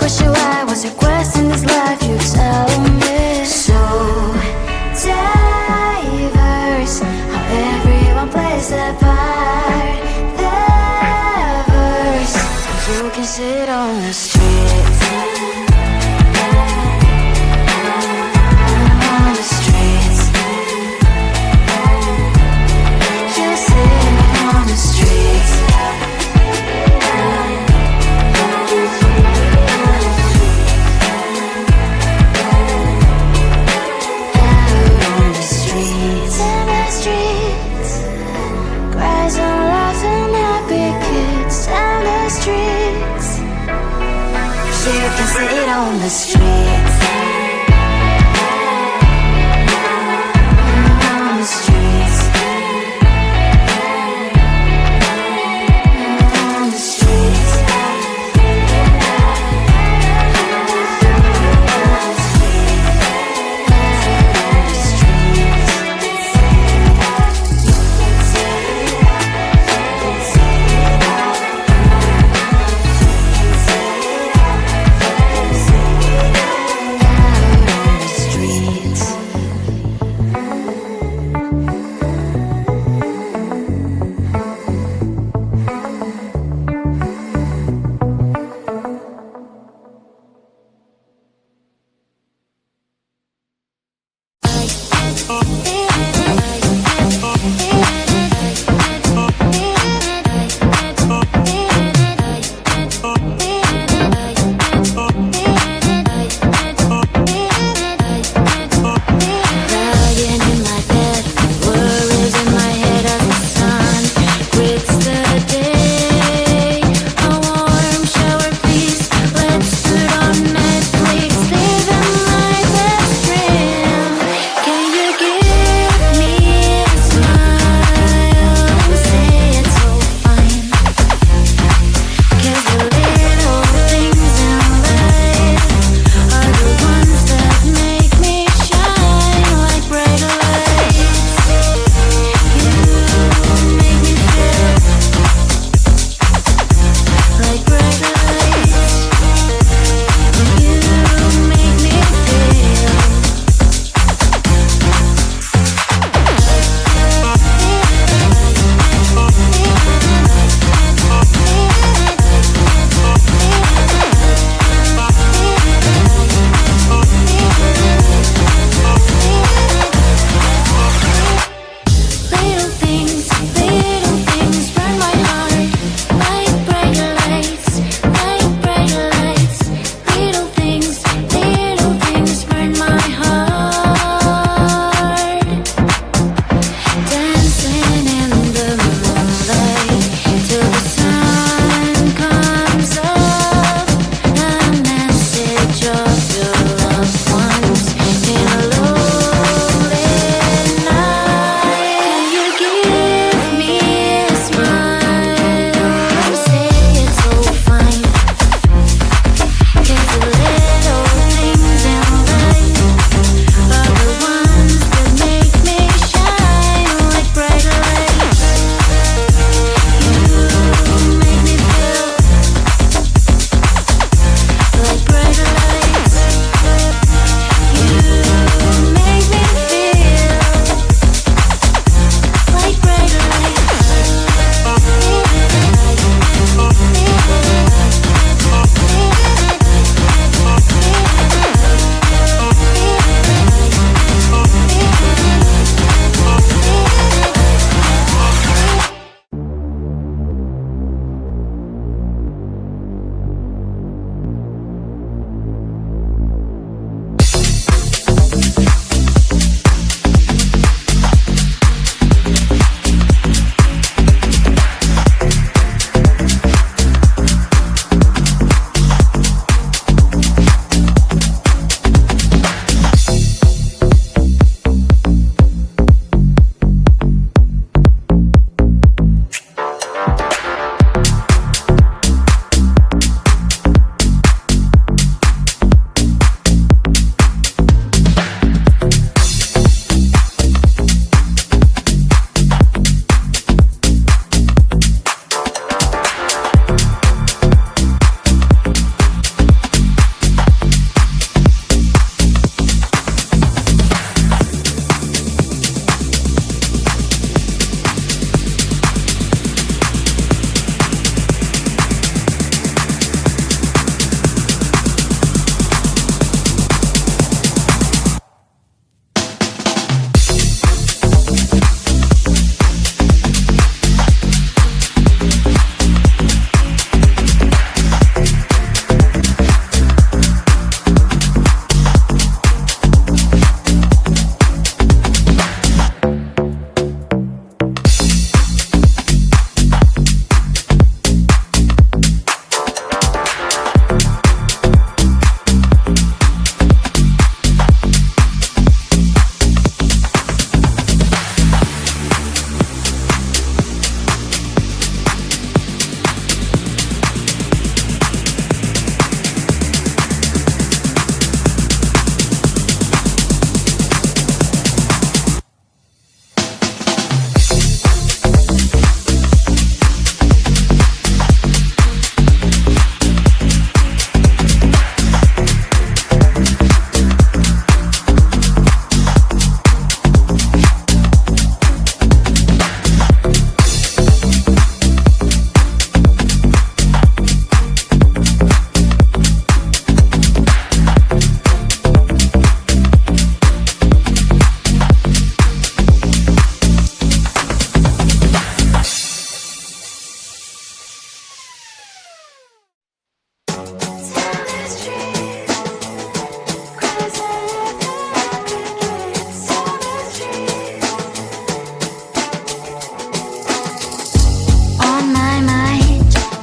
question why, what's your quest in this life? You tell me. So diverse, how everyone plays their part. Their verse, you can sit on the street. On the streets, you sit on the streets. You can sit on the streets. On the streets. On the streets.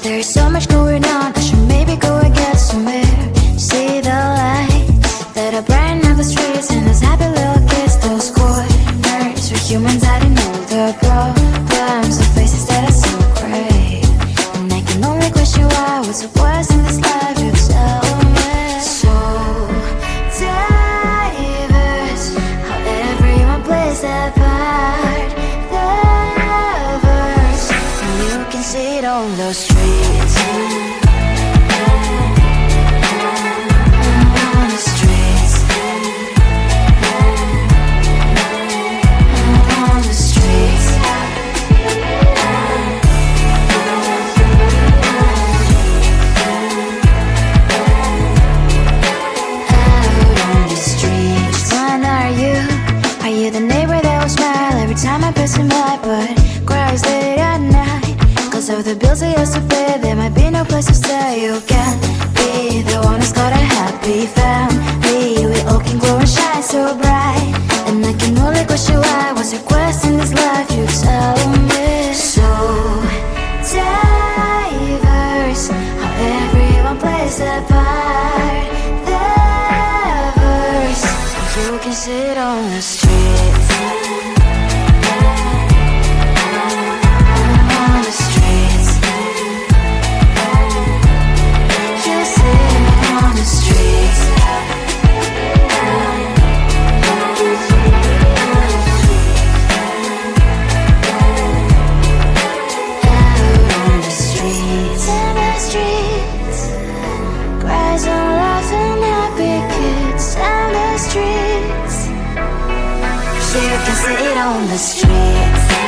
There's so much going on, I should maybe go and get somewhere. See the lights that are brighten up the streets, and those happy little kids, those corners where humans hiding all the problems, the faces that are so gray. And I can only question why, what's the worst in this life, you tell me. So diverse, how everyone plays their part. The verse, and you can see it on the streets. Of the bills I used to pay, there might be no place to stay. You can't be the one who's got a happy family. We all can glow and shine so bright, and I can only question why. What's your quest in this life, you tell me. So diverse, how everyone plays their part. The verse, you can sit on the streets. You can sit on the streets.